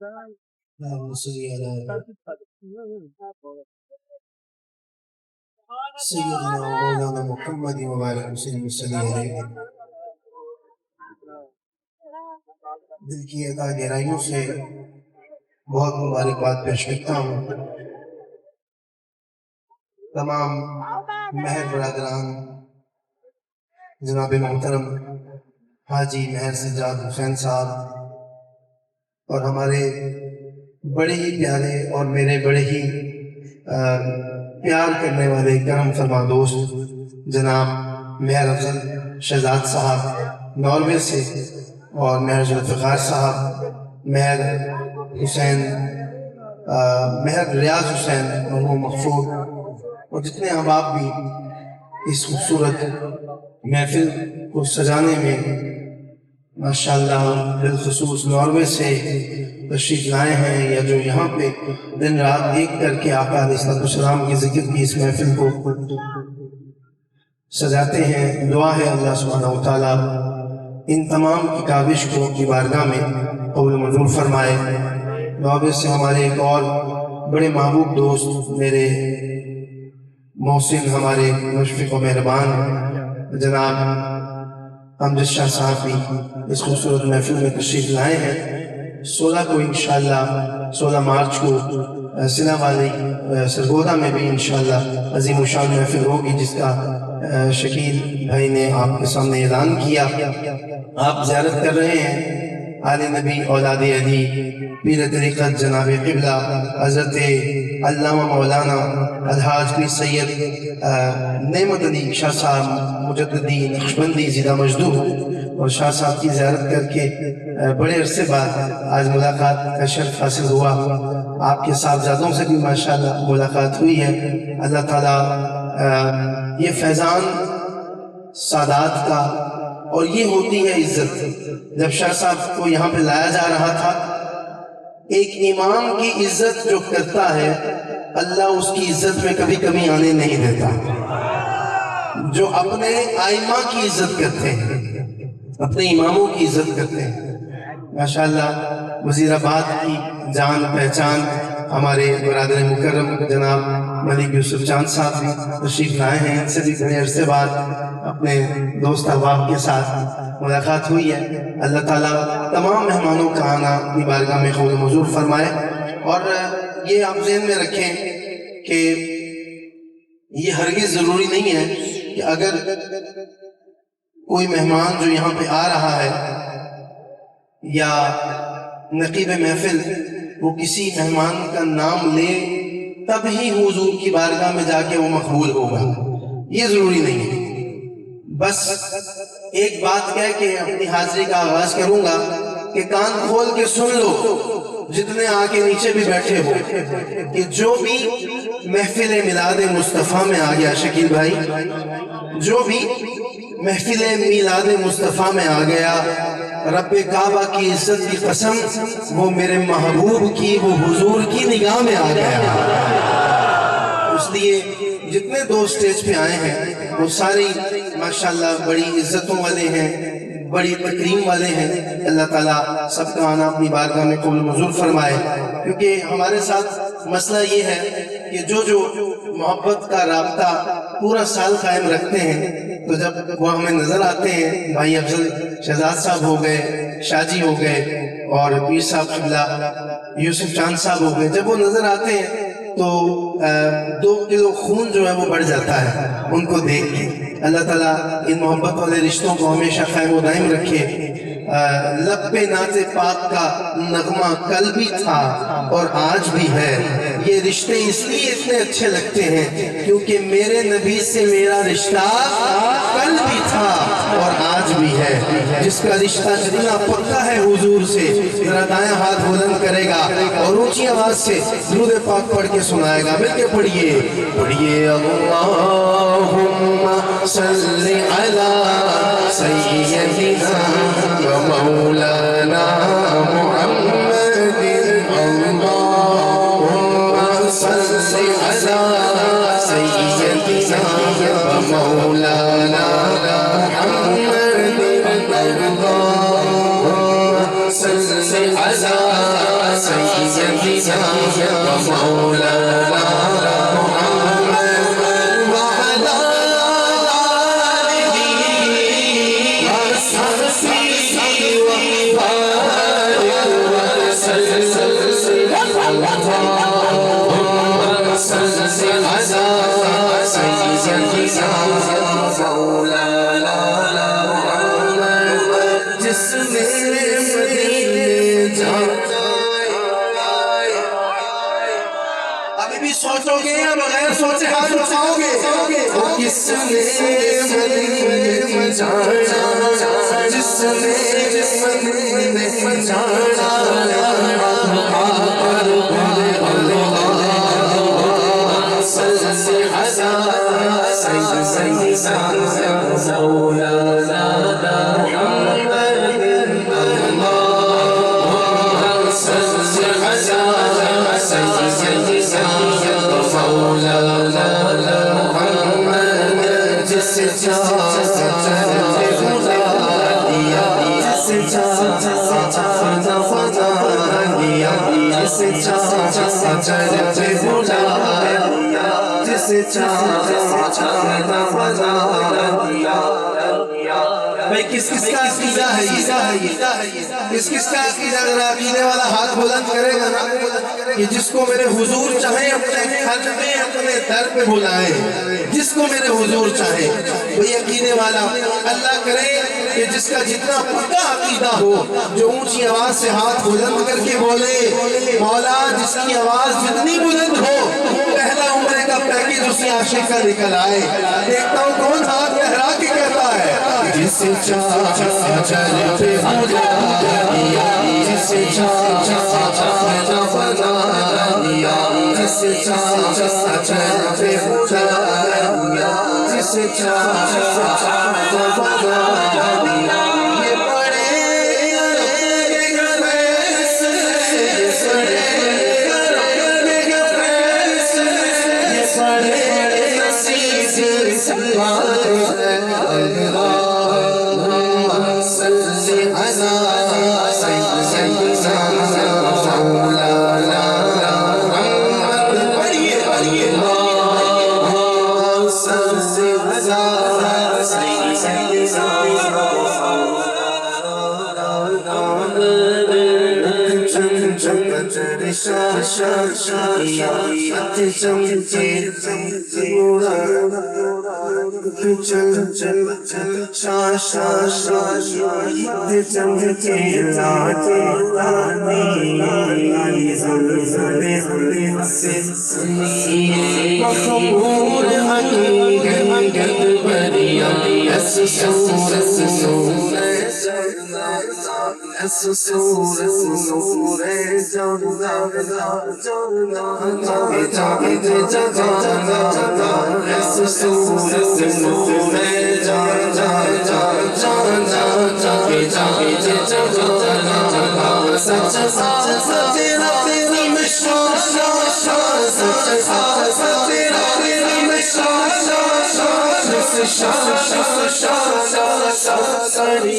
اللهم صل على سيدنا ومولانا محمد وعلى آله वसल्लम। दिल की अता गहराइयों से बहुत मुबारकबाद पेश करता हूँ तमाम महर बरादरान, जनाब मोहतरम हाजी महर सज्जाद हुसैन साहब और हमारे बड़े ही प्यारे और मेरे बड़े ही प्यार करने वाले करम फरमा दोस्त जनाब महर अफजल शहजाद साहब नॉर्वे से और महर जुल्फ़िकार साहब, महर हुसैन, महर रियाज हुसैन मरहूम मग़फ़ूर और जितने अहबाब भी इस खूबसूरत महफिल को सजाने में माशाअल्लाह बिलख़ुसूस नॉर्वे से तशरीफ़ लाए हैं या जो यहाँ पे दिन रात एक करके आका अलैहिस्सलाम के ज़िक्र की इस महफिल को सजाते हैं। दुआ है अल्लाह सुब्हानहू व तआला इन तमाम की काविश को अपनी बारगाह में कबूल मंजूर फरमाए। दुआ से हमारे एक और बड़े महबूब दोस्त मेरे मोहसिन, हमारे मुशफ़िक़ व मेहरबान जनाब अमजद शाह साहब भी इस खूबसूरत महफिल में तशरीफ़ लाए हैं। 16 को इंशाअल्लाह 16 मार्च को सिला वाली सरगोदा में भी इंशाअल्लाह अज़ीम शान महफिल होगी, जिसका शकील भाई ने आपके सामने ऐलान किया। आप ज़ियारत कर रहे हैं आले नबी औलाद अली पीर तरीक़त जनाब क़िबला हज़रत अल्लामा मौलाना अलहाज पीर सैयद नेमत अली शाह साहब मुजद्दिदी नक्शबंदी ज़िला मजदूर और शाह साहब की ज़ियारत करके बड़े अरसे बाद आज मुलाकात का शर्फ हासिल हुआ। आपके साहबजादों से भी माशाअल्लाह मुलाकात हुई है। अल्लाह ताला ये फैज़ान सादात का और ये होती है इज्जत। जब शाह साहब को यहाँ पे लाया जा रहा था, एक इमाम की इज्जत जो करता है अल्लाह उसकी इज्जत में कभी कमी आने नहीं देता। जो अपने आइमा की इज्जत करते हैं, अपने इमामों की इज्जत करते हैं, माशाअल्लाह वज़ीराबाद की जान पहचान हमारे बरादर मुकर्रम जनाब मलिक यूसुफ चांद साहब भी तशरीफ़ लाए हैं। इनसे भी बड़े अरसे बाद अपने दोस्त अहबाब के साथ मुलाकात हुई है। अल्लाह ताला तमाम मेहमानों का आना अपनी बारगाह में कबूल मंजूर फरमाए। और ये आप ज़हन में रखें कि ये हरगिज़ ज़रूरी नहीं है कि अगर कोई मेहमान जो यहाँ पे आ रहा है या नकीब महफिल वो किसी मेहमान का नाम ले तब ही हुजूर की बारगाह में जाके वो मकबूल होगा, ये जरूरी नहीं है। बस एक बात कह के अपनी हाजिरी का आगाज करूंगा कि कान खोल के सुन लो, जितने आके नीचे भी बैठे हो, कि जो भी महफिल मिलाद मुस्तफ़ा में आ गया, शकील भाई, जो भी महफिल मिलाद मुस्तफ़ा में आ गया, रब्बे काबा की इज्जत की कसम, वो मेरे महबूब की, वो हुजूर की निगाह में आ गया। इसलिए जितने दोस्त स्टेज पे आए हैं वो सारे माशाअल्लाह बड़ी इज्जतों वाले हैं, बड़ी तकरीम वाले हैं। अल्लाह ताला सबका आना अपनी बारगाह में कबूल मंजूर फरमाए। क्योंकि हमारे साथ मसला ये है कि जो मोहब्बत का राब्ता पूरा साल कायम रखते हैं, तो जब वो हमें नजर आते हैं, भाई अफजल शहजाद साहब हो गए, शाजी हो गए और पीर साहब क़िबला यूसुफ चांद साहब हो गए, जब वो नजर आते हैं तो 2 किलो खून जो है वो बढ़ जाता है उनको देख के। अल्लाह ताला इन मोहब्बत वाले रिश्तों को हमेशा कायम व दायम रखे। लब पे नाते पाक का नगमा कल भी था और आज भी है। ये रिश्ते इसलिए इतने अच्छे लगते हैं क्योंकि मेरे नबी से मेरा रिश्ता कल भी था और आज भी है। जिसका रिश्ता जितना पक्का है हुजूर से, जरा दायां हाथ बुलंद करेगा और ऊंची आवाज से दुरूद पाक पढ़ के सुनाएगा। मिलके पढ़िए पढ़िए अल्लाहुम्मा सल्ली अला सय्यदिना व मौलाना मुहम्मदिन, अल्लाहुम्मा सल्ली अला सय्यदिना व मौलाना मुहम्मदिन, अल्लाहुम्मा सल्ली अला अभी भी सोचोगे या बगैर सोचे हाथ उठाओगे? किसने भाई किस किसका अकीदा है ये? किस किसका अकीदा? अगर अकीदे वाला हाथ बुलंद करेगा ना कि जिसको मेरे हुजूर चाहे अपने घर में अपने दर पे बुलाए, जिसको मेरे हुजूर चाहे, वही अकीदे वाला। अल्लाह करे कि जिसका जितना पक्का अकीदा हो, जो ऊंची आवाज से हाथ बुलंद करके बोले, मौला जिसकी आवाज जितनी बुलंद हो, पहला उम्र का पैकेज उसी आशिक का निकल आए। देखता हूँ कौन हाथ लहरा के कहता है, जिसे Asa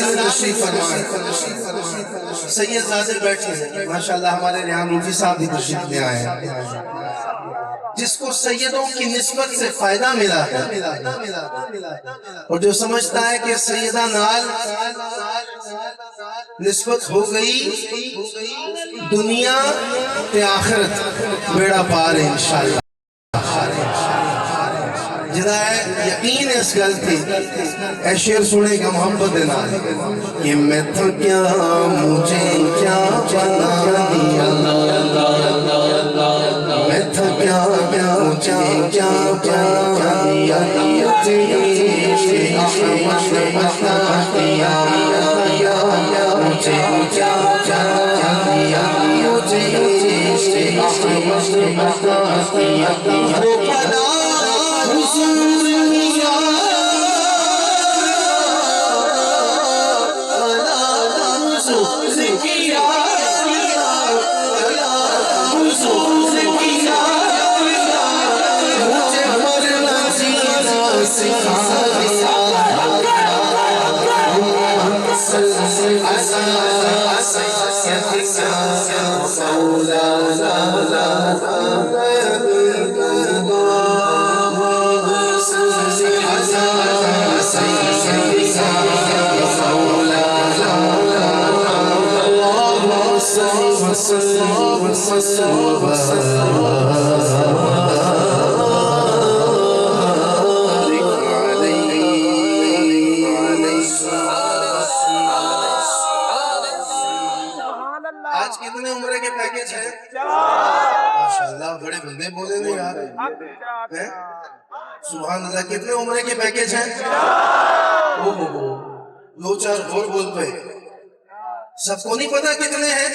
में तशरीफ फरमाए। सैयद ज़ादे बैठे हैं माशाल्लाह, हमारे रेहान रूफी साहब भी तशरीफ ले आए हैं। जिसको सैयदों की निस्बत से फायदा मिला है और जो समझता है कि सैयदा नाल निस्बत हो गई दुनिया ते आखिरत बेड़ा पार है इंशाअल्लाह। जिदा है यकीन इस गल थी ऐ शेर सुनेगा मोहब्बत दे नाल कि मैं तो क्या मुझे क्या बना दिया, मैं तो क्या क्या मुझे क्या बना दिया, मुझे अहमद बता दिया, मुझे क्या क्या दिया, मुझे अहमद बता दिया। वो भला हुजूर मिया हुजूर किया, हुजूर किया, मुझे मरना जीना सिखा दिया। आज कितने उम्र के पैकेज है? माशाल्लाह, बड़े बंदे बोले नहीं यार। सुभान अल्लाह, कितने उम्र के पैकेज हैं? ओहो, दो चार और बोल पे सबको नहीं पता कितने हैं।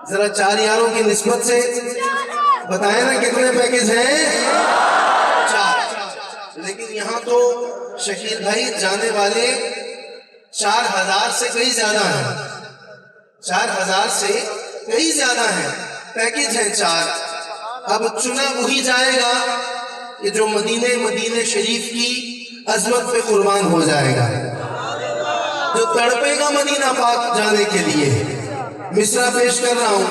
जरा चार यारों की निस्बत से बताए ना कितने पैकेज हैं? चार। लेकिन यहाँ तो शकील भाई जाने वाले 4000 से कई ज्यादा हैं, 4000 से कई ज्यादा हैं, पैकेज है 4। अब चुना वही जाएगा कि जो मदीने शरीफ की अजमत पे कुर्बान हो जाएगा, जो तड़पेगा मदीना पाक जाने के लिए। मिसरा पेश कर रहा हूँ।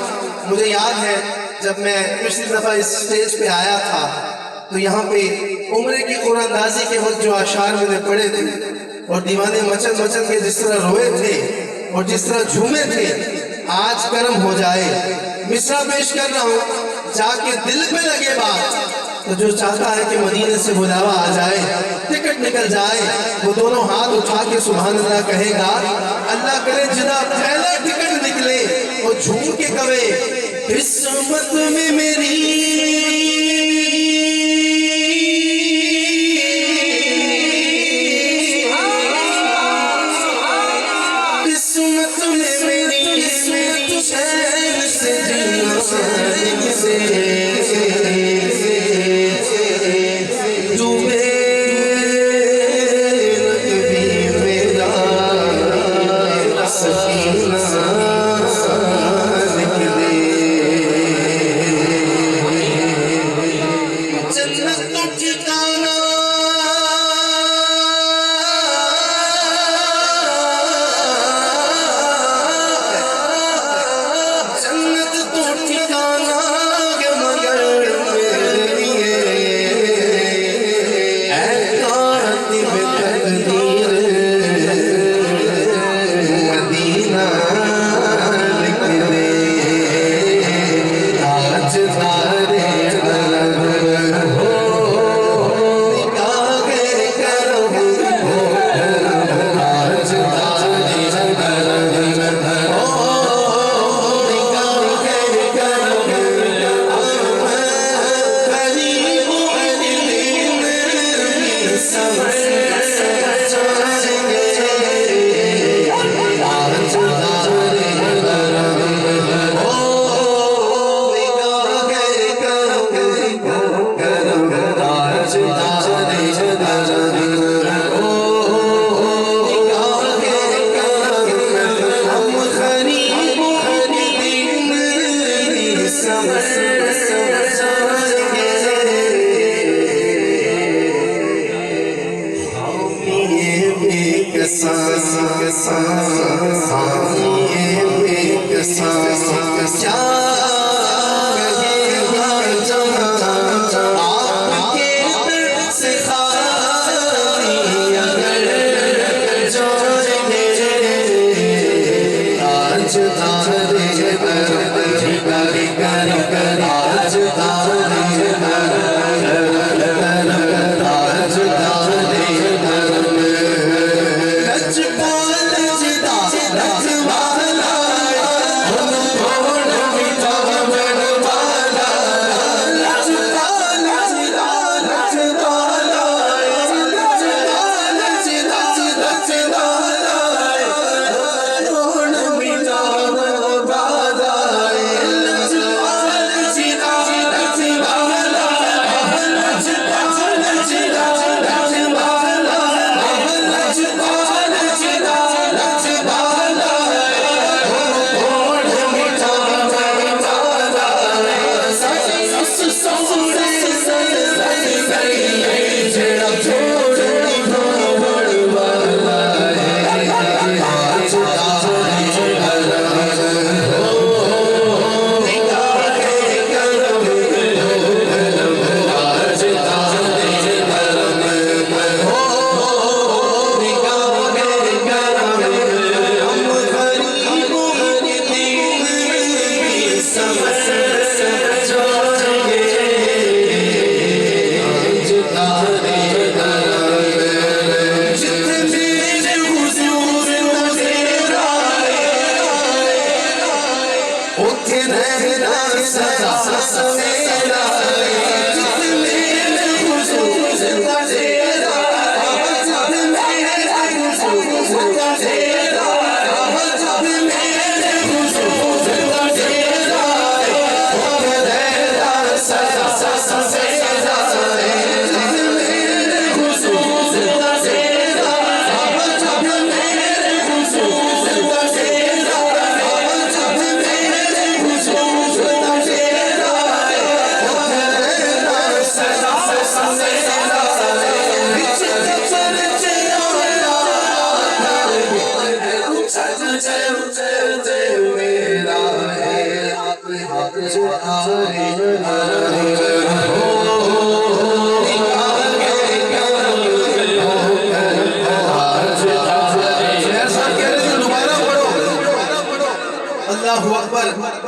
मुझे याद है जब मैं पिछली दफा इस स्टेज पे आया था तो यहाँ पे उम्रे की कुरानदाजी के वक्त जो अशार मैंने पढ़े थे और दीवाने मचल मचल के जिस तरह रोए थे और जिस तरह झूमे थे, आज कर्म हो जाए। मिसरा पेश कर रहा हूँ, जाके दिल पे लगे बात तो जो चाहता है कि मदीने से बुलावा आ जाए, टिकट निकल जाए, वो दोनों हाथ उठा के सुभान अल्लाह कहेगा। अल्लाह करे जिना पहला टिकट निकले और झूम के कहे किस्मत में मेरी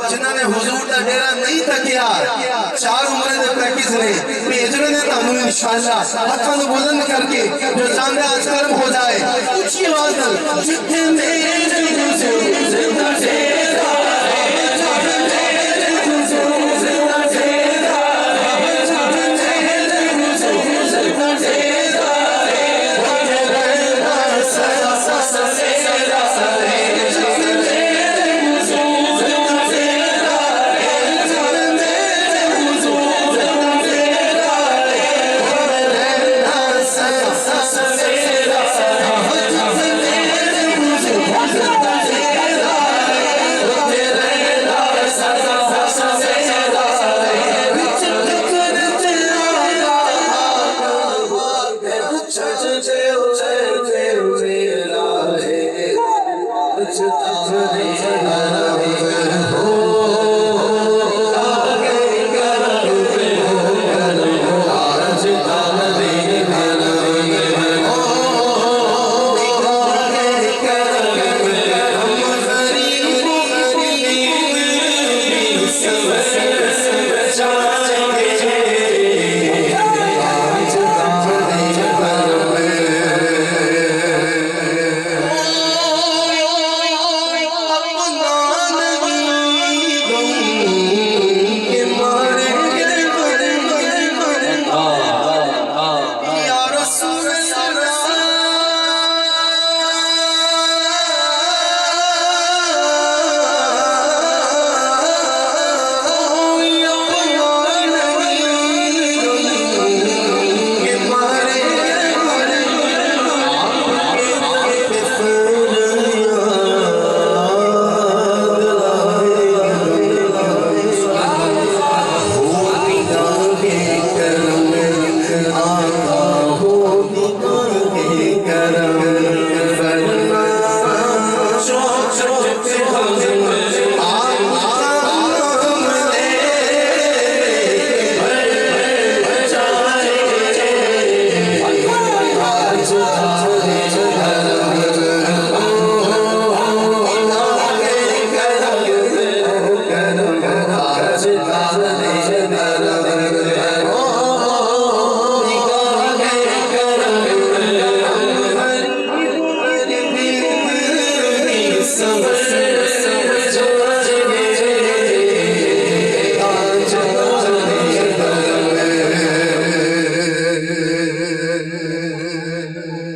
जिन्होंने हुजूर का डेरा नहीं तकिया 4 उम्र के प्रैक्टिस ने भेजने ने तानू इंशाअल्लाह हाथों को बुलंद करके जो चांदा आज कर्म हो जाए ऊंची आवाज में जिथे मेरे हुजूर जिंदा तेरा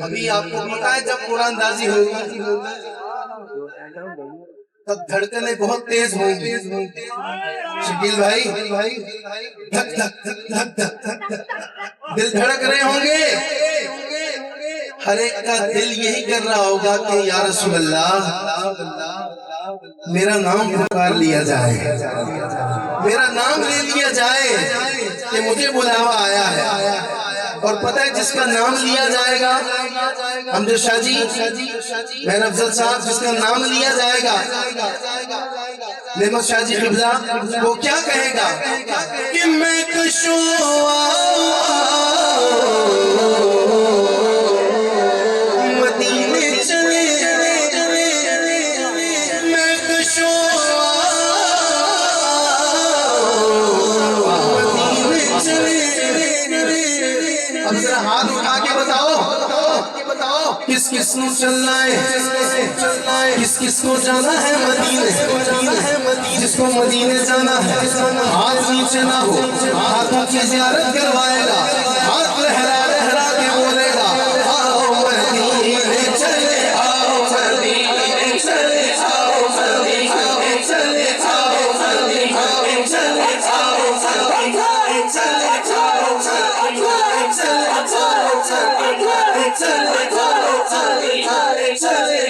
अभी आपको पता है जब कुरानदाजी होगी तब धड़कनें बहुत तेज होंगी। शकील भाई धक धक धक धक धक धक दिल धड़क रहे होंगे। हर एक का दिल यही कर रहा होगा कि या रसूल अल्लाह मेरा नाम पुकार लिया जाए, मेरा नाम ले लिया जाए कि मुझे बुलावा आया है। और पता है जिसका नाम लिया जाएगा, हमजा शाह जी, मेहर अफजल साहब, जिसका नाम लिया जाएगा नेमत शाह जी क़िबला, वो क्या कहेगा कि मैं कशुआ मदीने चले, मैं कशुआ मदीने चले। अब जरा हाथ उठा के बताओ किस किस को चलना है, किस किस को जाना है मदीने। जिसको मदीने जाना है हाथ नीचे ना हो, हाथों की ज़ियारत करवाएगा, हाथ लहरा लहरा के बोलेगा आओ मदीने चले, आओ मदीने चले, आओ मदीने चले, आओ मदीने चले, आओ मदीने चले,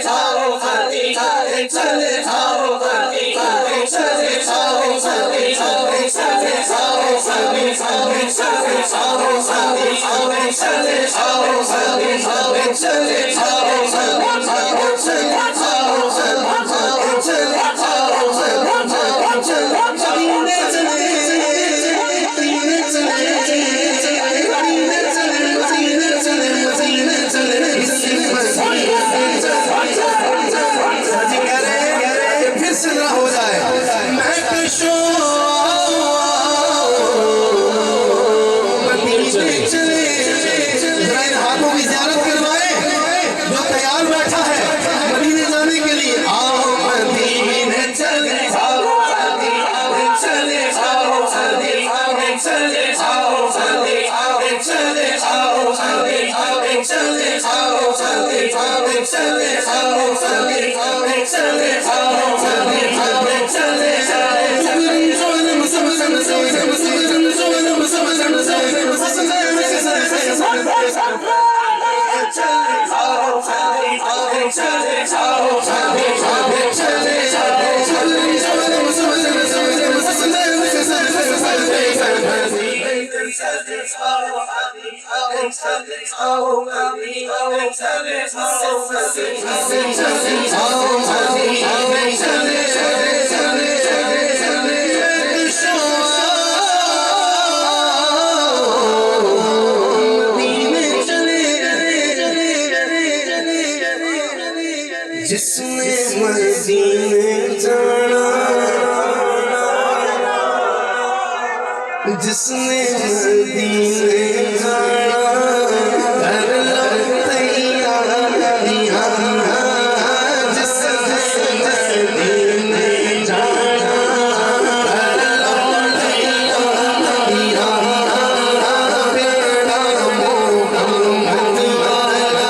आओ मदीने हो जाए। मैं मदीने चले, जरा इन हाथों की ज़ियारत करवाए जो तैयार बैठा है मदीने जाने के लिए। आओ मदीने चले, आओ मदीने चले, आओ मदीने चले, आओ मदीने चले, आओ मदीने चले, आओ मदीने चले, आओ मदीने चले, आओ जिसने मदीने जाना, जिसने मदीने जाना, कर लो तैयारियां, जिसने मदीने जाना, कर लो तैयारियां, बेड़ा मोहम्मद वाला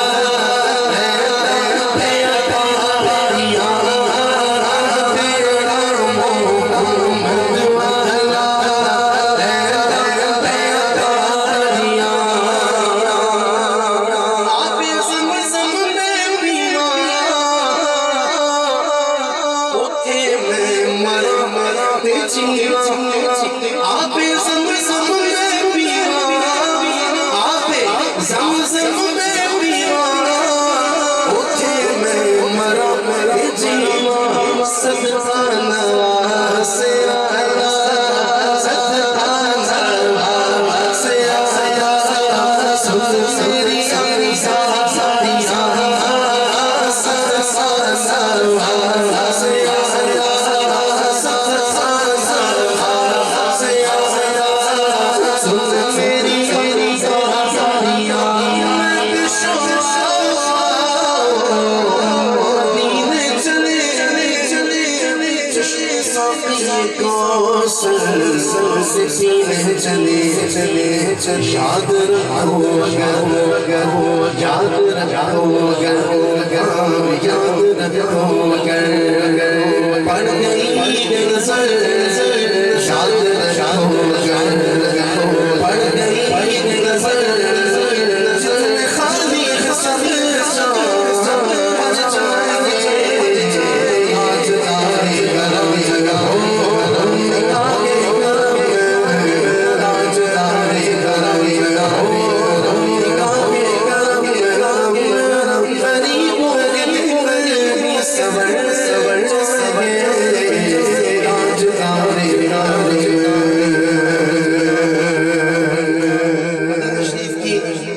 से सीने चले याद रखो अगर हो याद रखो अगर पड़ गई नजर याद रखो पड़ गई नजर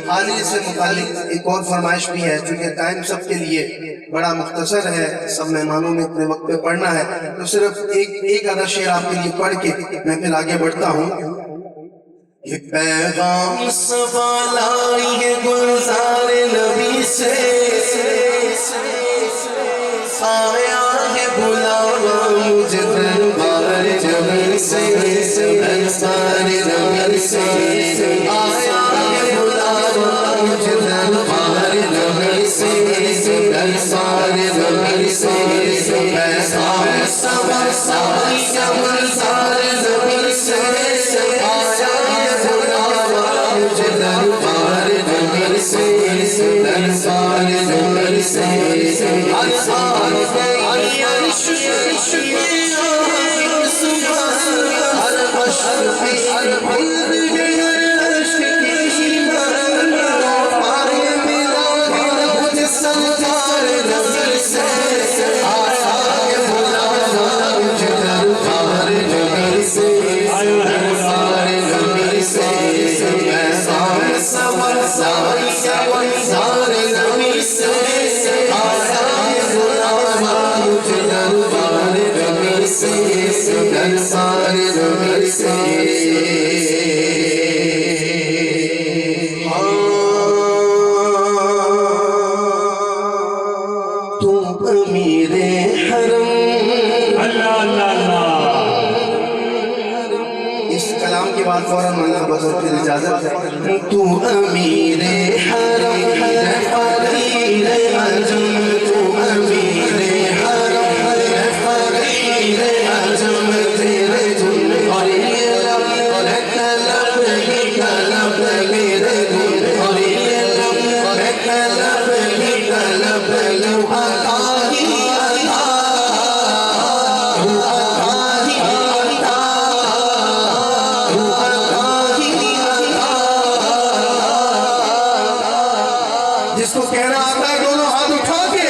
खाली सब एक और फरमाइश भी है, चूंकि टाइम सबके लिए बड़ा मुख्तसर है, सब मेहमानों में इतने वक्त पे पढ़ना है, तो सिर्फ एक आधा शेर आपके लिए पढ़ के मैं फिर आगे बढ़ता हूँ। ये पैगाम सवालाई है गुलजार नबी से आया है बुलावा मुझे दरबार नबी से दरबार नबी से आया है बुलावा मुझे दरबार नबी से दरबार नबी से पैगाम सवालाई है गुलजार नबी से आया है बुलावा मुझे दरबार नबी से दरबार नबी से के बाद फौरन मन्ना बजो फिर इजाजत है। तू अमीरे हरम है फकीरे अजम, तू अमीरे हरम है फकीरे अजम, तेरे धुन और ये लब कलब ही कलब मेरे धुन और ये लब कलब ही कलब लो अता ही अता जिसको कहना आता है दोनों हाथ उठा के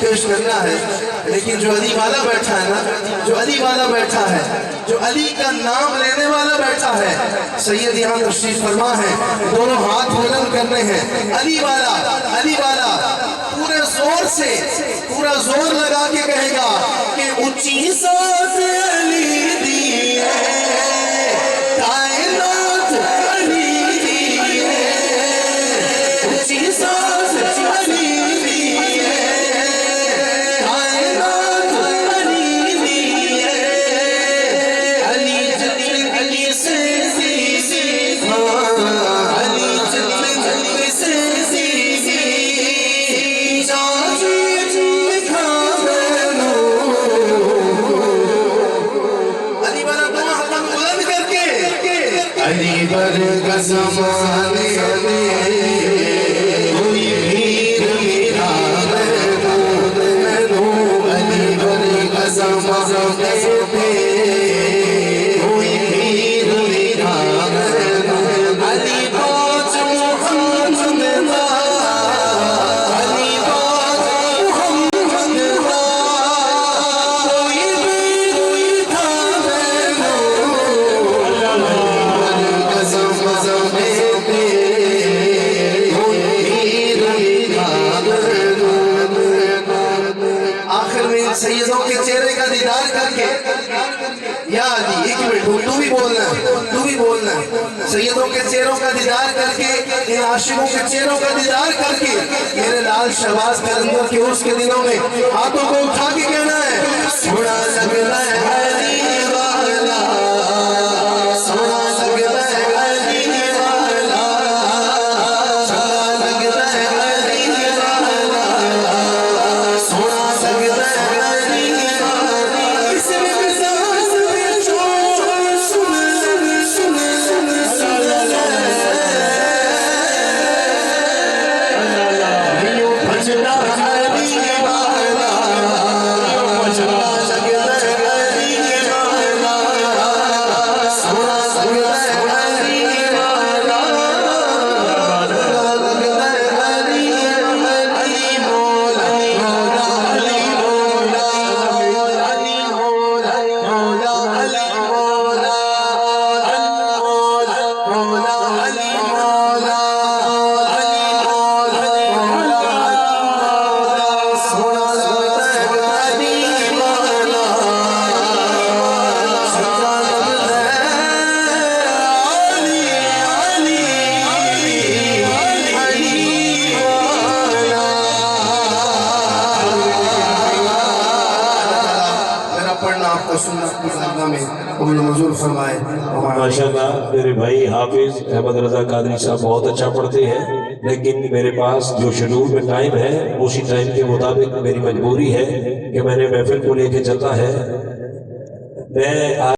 पेश करना है। लेकिन जो अली वाला बैठा है ना, जो अली वाला बैठा है, जो अली का नाम लेने वाला बैठा है, सैयद यहाँ तशरीफ फरमा है, दोनों हाथ बुलंद करने हैं, अली वाला, अली वाला पूरे जोर से, पूरा जोर लगा के कहेगा कि ऊंची साथ अली दी है, कायनात अली दी है, ऊंची साथ अली दी है, कायनात अली दी है, अली जल्दी अली से सीधा, अली जल्दी अली से सीधी, अली बर ज़माने कोई भीड़ मेरा मैनू, अली बर ज़माने कोई भीड़ मेरा अली बाज मुहम्मद दा, अली बाज मुहम्मद दा, कोई भीड़ था मैनू, आखिर में सैयदों के चेहरे का दीदार करके, या अली एक मिनट तू भी बोलना, तू भी बोलना, सैयदों के चेहरों का दीदार करके, इन आशिकों के चेहरों का दीदार करके, मेरे लाल शहबाज कलंदर के उर्स के दिनों में हाथों को उठा के कहना है, सोना लगता है अली वाला, सोना लगता है अली वाला, सोना लगता है अली वाला, सोना लगता है अली वाला, इसमें सांस में चोर सुन सुन सुन सुन यूं भजना अली वाला, यूं भजना लगता है अली वाला, सोना लगता है अली वाला, लगता है अली, अली मौला, मौला अली मौला, अली मौला, मौला अली मौला, मौला अली मौला, अली मौला, मौला सोना लगता है अली वाला, सोना लगता है अली, अली अली वाला। मेरा पढ़ना आपको सुनना गुज़ारना में कबूल मंजूर फरमाए। माशाल्लाह मेरे भाई हाफिज अहमद रजा कादरी साहब बहुत अच्छा पढ़ते हैं, लेकिन मेरे पास जो शेड्यूल में टाइम है उसी टाइम के मुताबिक मेरी मजबूरी है कि मैंने महफिल को लेके चलना है। मैं